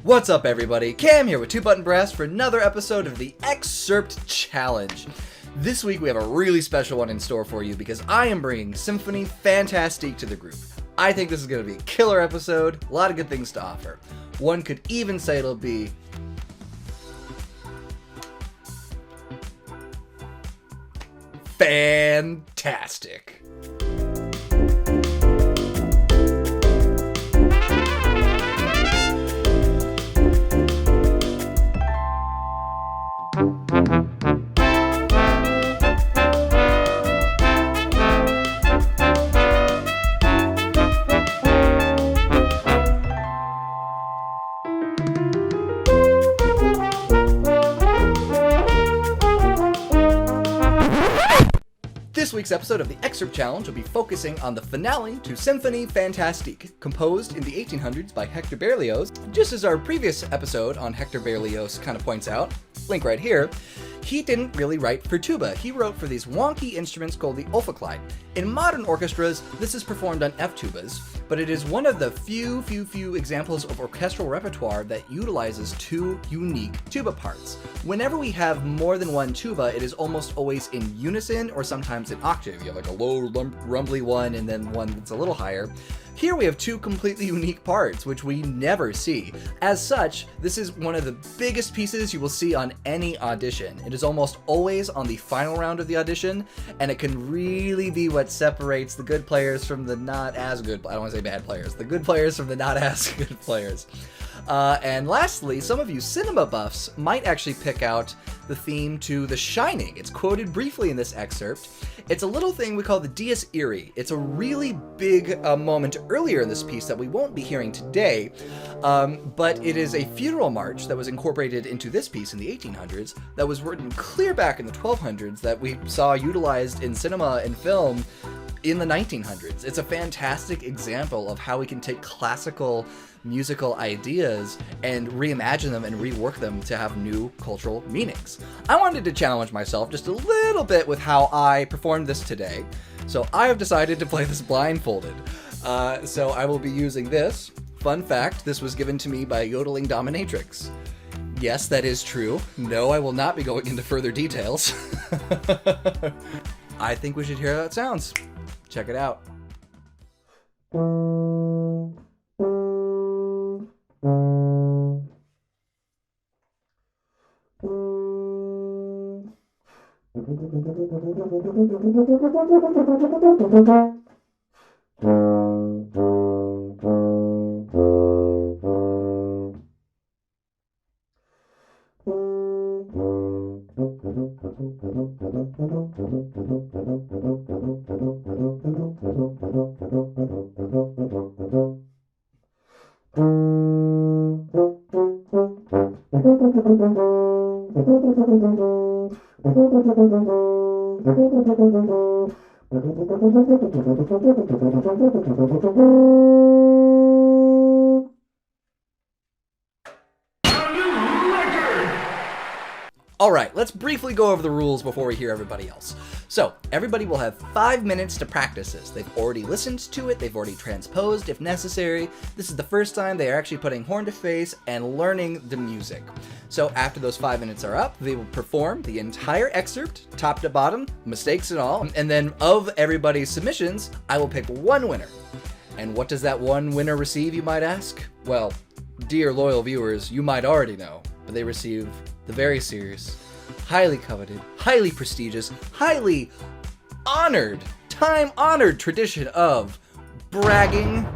What's up, everybody? Cam here with 2 Button Brass for another episode of the Excerpt Challenge. This week we have a really special one in store for you because I am bringing Symphony Fantastique to the group. I think this is going to be a killer episode, a lot of good things to offer. One could even say it'll be fantastic. This week's episode of the Excerpt Challenge will be focusing on the finale to Symphony Fantastique, composed in the 1800s by Hector Berlioz. Just as our previous episode on Hector Berlioz kind of points out, link right here, he didn't really write for tuba. He wrote for these wonky instruments called the ophicleide. In modern orchestras, this is performed on F-tubas, but it is one of the few examples of orchestral repertoire that utilizes two unique tuba parts. Whenever we have more than one tuba, it is almost always in unison or sometimes in octave. You have like a low, rumbly one and then one that's a little higher. Here we have two completely unique parts, which we never see. As such, this is one of the biggest pieces you will see on any audition. It is almost always on the final round of the audition, and it can really be what separates the good players from the not as good, I don't want to say bad players, the good players from the not as good players. And lastly, some of you cinema buffs might actually pick out the theme to The Shining. It's quoted briefly in this excerpt. It's a little thing we call the Dies Irae. It's a really big moment earlier in this piece that we won't be hearing today, but it is a funeral march that was incorporated into this piece in the 1800s that was written clear back in the 1200s that we saw utilized in cinema and film in the 1900s. It's a fantastic example of how we can take classical musical ideas and reimagine them and rework them to have new cultural meanings. I wanted to challenge myself just a little bit with how I performed this today, so I have decided to play this blindfolded. So I will be using this. Fun fact, this was given to me by yodeling dominatrix. Yes, that is true. No, I will not be going into further details. I think we should hear how it sounds. Check it out. Alright, let's briefly go over the rules before we hear everybody else. So, everybody will have 5 minutes to practice this. They've already listened to it, they've already transposed if necessary. This is the first time they are actually putting horn to face and learning the music. So after those 5 minutes are up, they will perform the entire excerpt, top to bottom, mistakes and all. And then of everybody's submissions, I will pick one winner. And what does that one winner receive, you might ask? Well, dear loyal viewers, you might already know, but they receive the very serious, highly coveted, highly prestigious, highly honored, time-honored tradition of bragging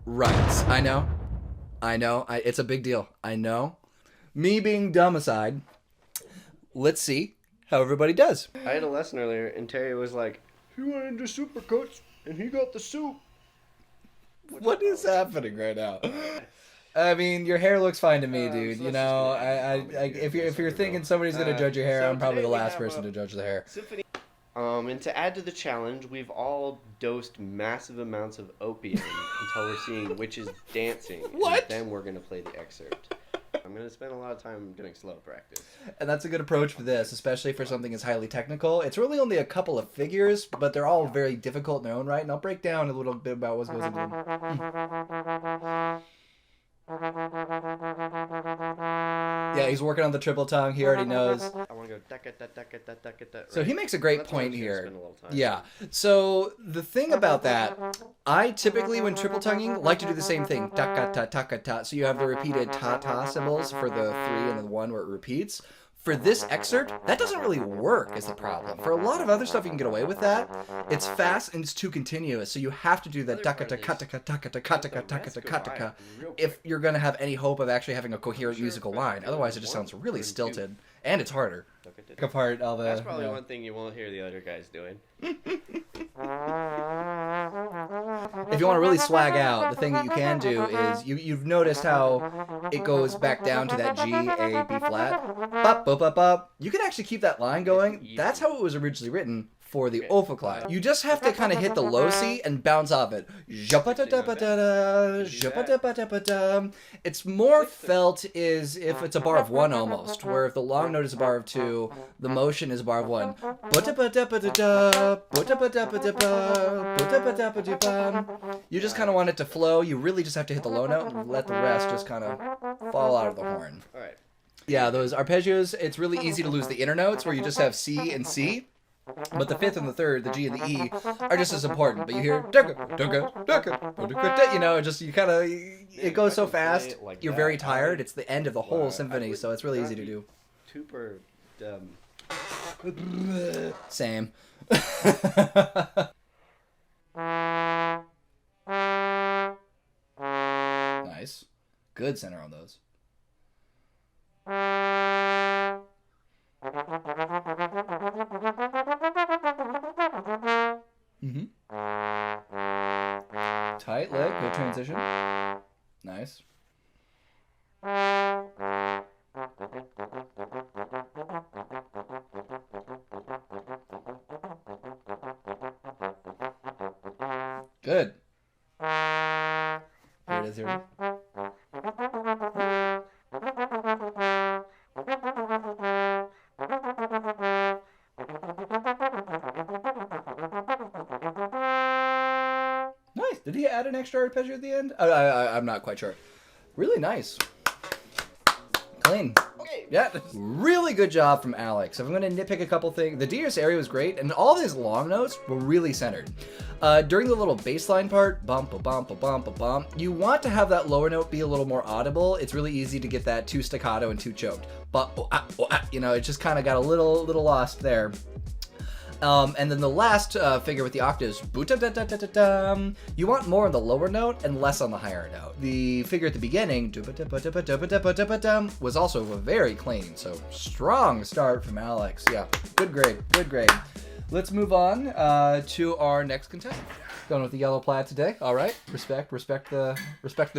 rights. I know, it's a big deal, I know. Me being dumb aside, let's see how everybody does. I had a lesson earlier, and Terry was like, he went into Supercuts, and he got the soup. What is happening right now? I mean, your hair looks fine to me, dude. You know, if you're thinking somebody's gonna judge your hair, I'm probably the last person to judge the hair. Symphony. And to add to the challenge, we've all dosed massive amounts of opium until we're seeing witches dancing. What? And then we're gonna play the excerpt. I'm gonna spend a lot of time doing slow practice. And that's a good approach for this, especially for something as highly technical. It's really only a couple of figures, but they're all very difficult in their own right. And I'll break down a little bit about what goes into them. Yeah, he's working on the triple tongue. He already knows. I want to go da da da da da da da. So he makes a great That's where I'm point just gonna here. spend a little time. Yeah. So the thing about that, I typically, when triple tonguing, like to do the same thing. Ta ta ta ta ta. So you have the repeated ta ta symbols for the 3 and the 1 where it repeats. For this excerpt, that doesn't really work is the problem. For a lot of other stuff, you can get away with that. It's fast and it's too continuous, so you have to do the taka-taka-taka-taka-taka-taka-taka if you're going to have any hope of actually having a coherent musical line. Otherwise, it just sounds really stilted, and it's harder. Apart all the. That's probably one thing you won't hear the other guys doing. If you want to really swag out, the thing that you can do is you've noticed how it goes back down to that G, A, B flat. Bop, bop, bop, bop. You can actually keep that line going. That's how it was originally written for the ophicleide. You just have to kind of hit the low C and bounce off it. It's more felt is if it's a bar of 1 almost, where if the long note is a bar of 2, the motion is a bar of 1. You just kind of want it to flow. You really just have to hit the low note and let the rest just kind of fall out of the horn. All right. Yeah, those arpeggios, it's really easy to lose the inner notes where you just have C and C. But the 5th and the 3rd, the G and the E, are just as important. But you hear, you know, just you kind of, it goes so fast, you're very tired. It's the end of the whole symphony, so it's really easy to do. Super dumb. Same. Nice. Good center on those. Tight lick, good transition. Nice. Good. Here it is, here it is. Nice. Did he add an extra arpeggio at the end? I'm not quite sure. Really nice. Clean. Okay. Yeah. Really good job from Alex. If I'm going to nitpick a couple things, the Diers area was great, and all these long notes were really centered. During the little bass line part, bump, a bump, a bump, a bump, you want to have that lower note be a little more audible. It's really easy to get that too staccato and too choked. But, you know, it just kind of got a little lost there. And then the last figure with the octaves, you want more on the lower note and less on the higher note. The figure at the beginning was also very clean, so strong start from Alex. Yeah, good grade, good grade. Let's move on to our next contestant. Going with the yellow plaid today. All right, respect the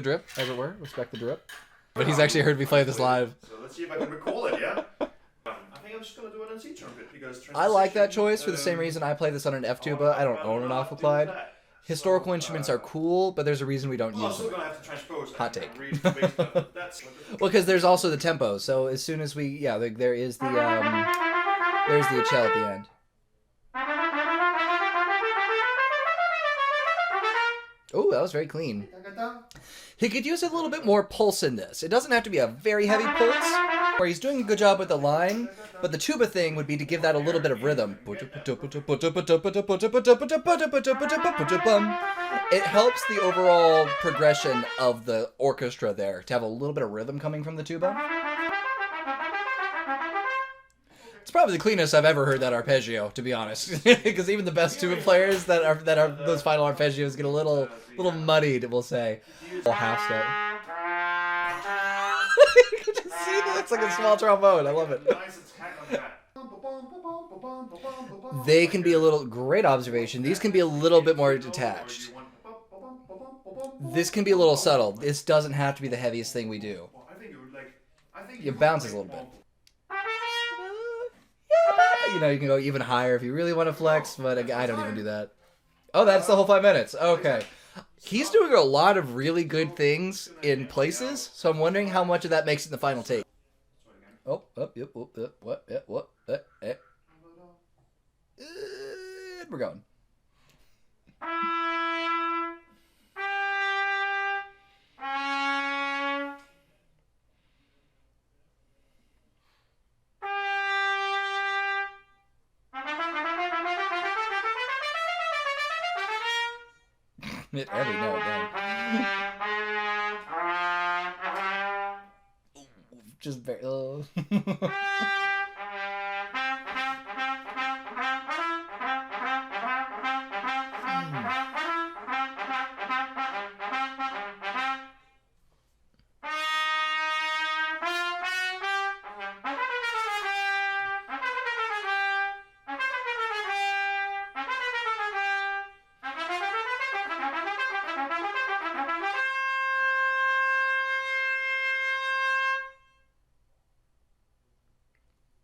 drip, as it were. Respect the drip. But he's actually heard me play this live. So let's see if I can recall it, yeah? I think I'm just going to do it on C trumpet because I like that choice for the same reason I play this on an F tuba. I don't own an ophicleide. Historical instruments are cool, but there's a reason we don't use them. Also going to have to transpose. Hot take. Well, Well, because there's also the tempo. So as soon as we, yeah, there is the there's the cello at the end. Oh, that was very clean. He could use a little bit more pulse in this. It doesn't have to be a very heavy pulse, where he's doing a good job with the line, but the tuba thing would be to give that a little bit of rhythm. It helps the overall progression of the orchestra there, to have a little bit of rhythm coming from the tuba. It's probably the cleanest I've ever heard that arpeggio, to be honest. Because even the best tuba players that are those final arpeggios get a little muddied, we'll say. A half step. You can just see that it's like a small trombone. I love it. They can be a little, great observation. These can be a little bit more detached. This can be a little subtle. This doesn't have to be the heaviest thing we do. It bounces a little bit. You know, you can go even higher if you really want to flex, but I don't even do that. Oh, that's the whole 5 minutes. Okay. He's doing a lot of really good things in places, so I'm wondering how much of that makes it in the final take. Oh, yep, what? We're going. Hit every note, man. Just very.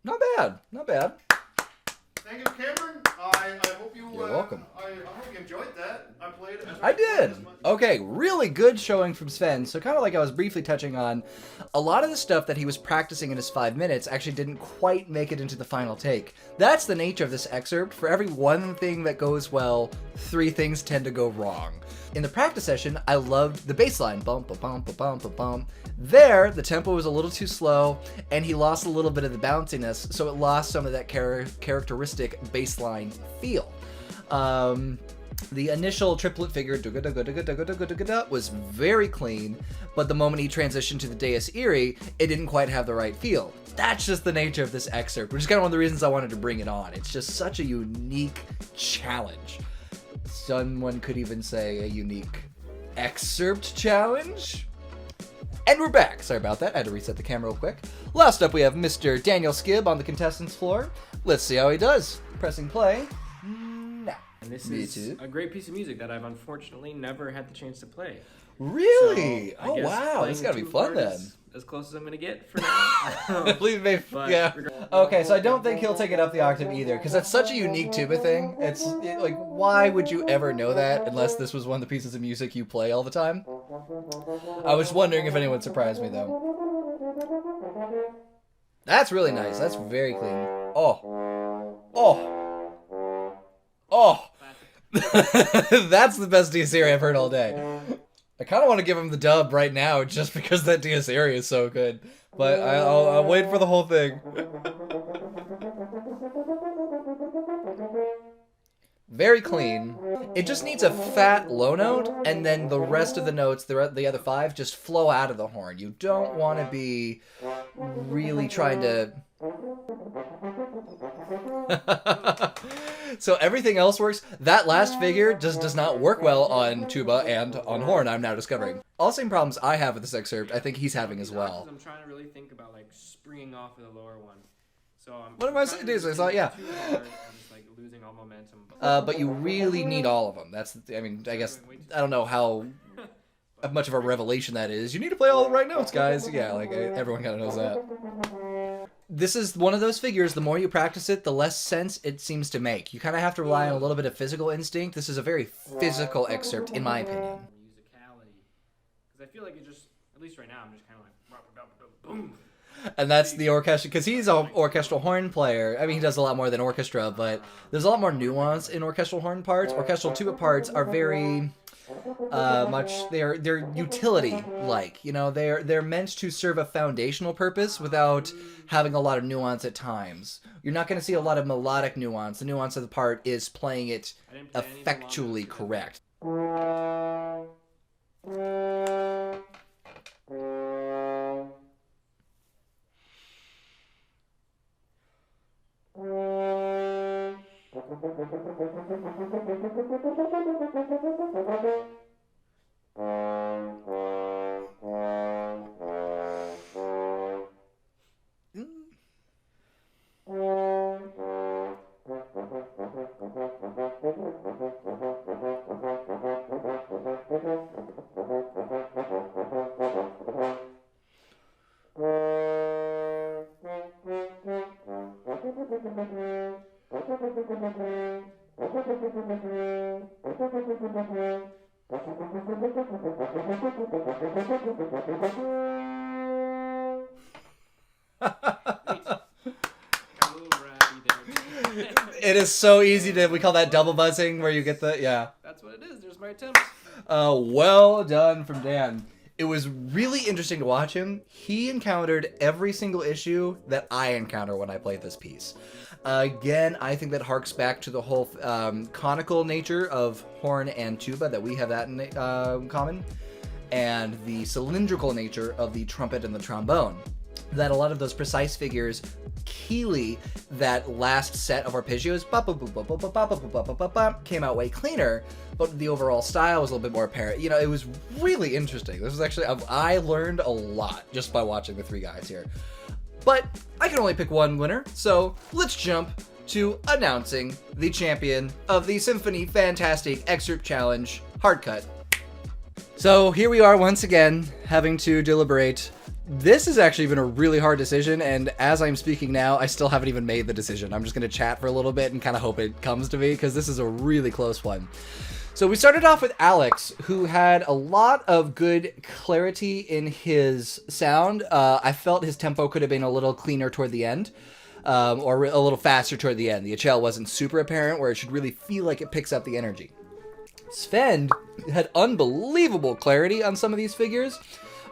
Not bad. Not bad. Thank you, Cameron. I hope you. You're welcome. I hope you enjoyed that. I played it. I did. Okay, really good showing from Svend. So kind of like I was briefly touching on, a lot of the stuff that he was practicing in his 5 minutes actually didn't quite make it into the final take. That's the nature of this excerpt. For every one thing that goes well, 3 things tend to go wrong. In the practice session, I loved the bass line. Bump, bump, bump, bump, bump. There, the tempo was a little too slow, and he lost a little bit of the bounciness, so it lost some of that characteristic bass line feel. The initial triplet figure was very clean, but the moment he transitioned to the Dies Irae, it didn't quite have the right feel. That's just the nature of this excerpt, which is kind of one of the reasons I wanted to bring it on. It's just such a unique challenge. Someone could even say a unique excerpt challenge. And we're back. Sorry about that. I had to reset the camera real quick. Last up, we have Mr. Daniel Skib on the contestants floor. Let's see how he does. Pressing play. Now. And this is a great piece of music that I've unfortunately never had the chance to play. Really? So, I oh, guess wow. This got to be fun then. As close as I'm going to get for now. Please, yeah. Okay, so I don't think he'll take it up the octave either, because that's such a unique tuba thing. Like, why would you ever know that unless this was one of the pieces of music you play all the time? I was wondering if anyone surprised me, though. That's really nice. That's very clean. Oh. Oh. Oh. That's the best Dies Irae I've heard all day. I kind of want to give him the dub right now just because that Dies Irae is so good. But I'll wait for the whole thing. Very clean. It just needs a fat low note, and then the rest of the notes, the other 5, just flow out of the horn. You don't want to be really trying to... So everything else works. That last figure just does not work well on tuba and on horn, I'm now discovering. All the same problems I have with this excerpt, I think he's having as well. I'm trying to really think about like springing off of the lower one. So I'm what am I saying? I thought, yeah. Too hard and just like losing all momentum. But you really need all of them. That's, I mean, I guess, I don't know how much of a revelation that is. You need to play all the right notes, guys. Yeah, like everyone kind of knows that. This is one of those figures, the more you practice it, the less sense it seems to make. You kind of have to rely on a little bit of physical instinct. This is a very physical excerpt, in my opinion. Musicality. Because I feel like it just, at least right now, I'm just kind of like, boom. And that's the orchestra, because he's an orchestral horn player. I mean, he does a lot more than orchestra, but there's a lot more nuance in orchestral horn parts. Orchestral tuba parts are very... they're utility-like, you know, they're meant to serve a foundational purpose without having a lot of nuance at times. You're not going to see a lot of melodic nuance. The nuance of the part is playing it effectually correct. It is so easy to, we call that double buzzing, where you get the, yeah. That's what it is. There's my attempts. Well done from Dan. It was really interesting to watch him. He encountered every single issue that I encounter when I play this piece. Again, I think that harks back to the whole conical nature of horn and tuba, that we have that in common, and the cylindrical nature of the trumpet and the trombone. That a lot of those precise figures, Keeley, that last set of arpeggios, came out way cleaner, but the overall style was a little bit more apparent. You know, it was really interesting. This was actually, I learned a lot just by watching the three guys here. But I can only pick one winner, so let's jump to announcing the champion of the Symphony Fantastique Excerpt Challenge Hard Cut. So here we are once again, having to deliberate. This has actually been a really hard decision, and as I'm speaking now, I still haven't even made the decision. I'm just going to chat for a little bit and kind of hope it comes to me, because this is a really close one. So we started off with Alex, who had a lot of good clarity in his sound. I felt his tempo could have been a little cleaner toward the end, or a little faster toward the end. The HL wasn't super apparent, where it should really feel like it picks up the energy. Svend had unbelievable clarity on some of these figures,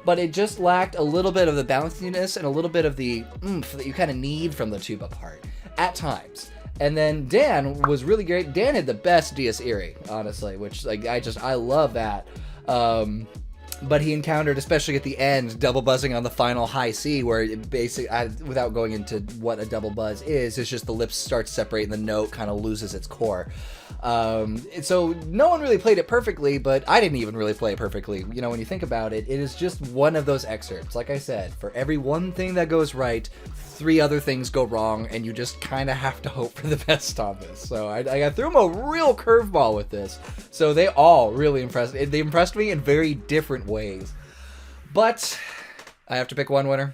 but it just lacked a little bit of the bounciness and a little bit of the oomph that you kind of need from the tuba part at times. And then Dan was really great. Dan had the best Dies Irae, honestly, which like I love that. But he encountered, especially at the end, double buzzing on the final high C, where it basically, without going into what a double buzz is, it's just the lips start to separate and the note kind of loses its core. So no one really played it perfectly, but I didn't even really play it perfectly. You know, when you think about it, it is just one of those excerpts. Like I said, for every one thing that goes right, 3 other things go wrong, and you just kind of have to hope for the best on this. So I threw them a real curveball with this. So they all really impressed. They impressed me in very different ways. But I have to pick one winner.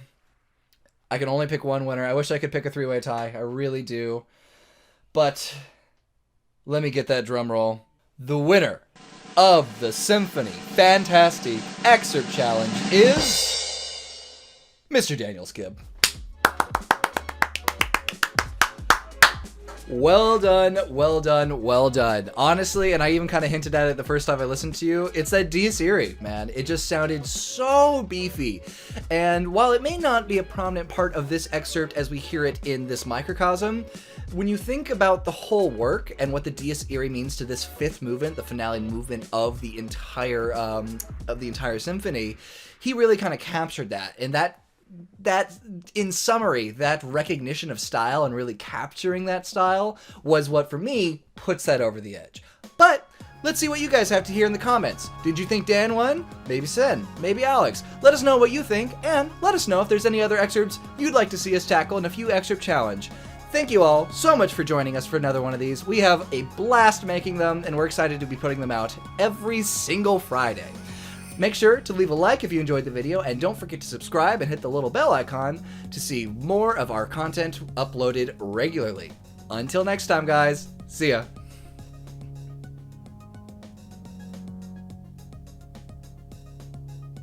I can only pick one winner. I wish I could pick a 3-way tie. I really do. But let me get that drum roll. The winner of the Symphony Fantastique Excerpt Challenge is Mr. Daniel Skib. Well done, well done, well done. Honestly, and I even kind of hinted at it the first time I listened to you, it's that Dies Irae, man. It just sounded so beefy. And while it may not be a prominent part of this excerpt as we hear it in this microcosm, when you think about the whole work and what the Dies Irae means to this 5th movement, the finale movement of the entire symphony, he really kind of captured that. And that in summary, that recognition of style and really capturing that style was what for me puts that over the edge. But let's see what you guys have to hear in the comments. Did you think Dan won? Maybe Sen, maybe Alex. Let us know what you think, and let us know if there's any other excerpts you'd like to see us tackle in a few excerpt challenge. Thank you all so much for joining us for another one of these. We have a blast making them, and we're excited to be putting them out every single Friday. Make sure to leave a like if you enjoyed the video, and don't forget to subscribe and hit the little bell icon to see more of our content uploaded regularly. Until next time, guys, see ya.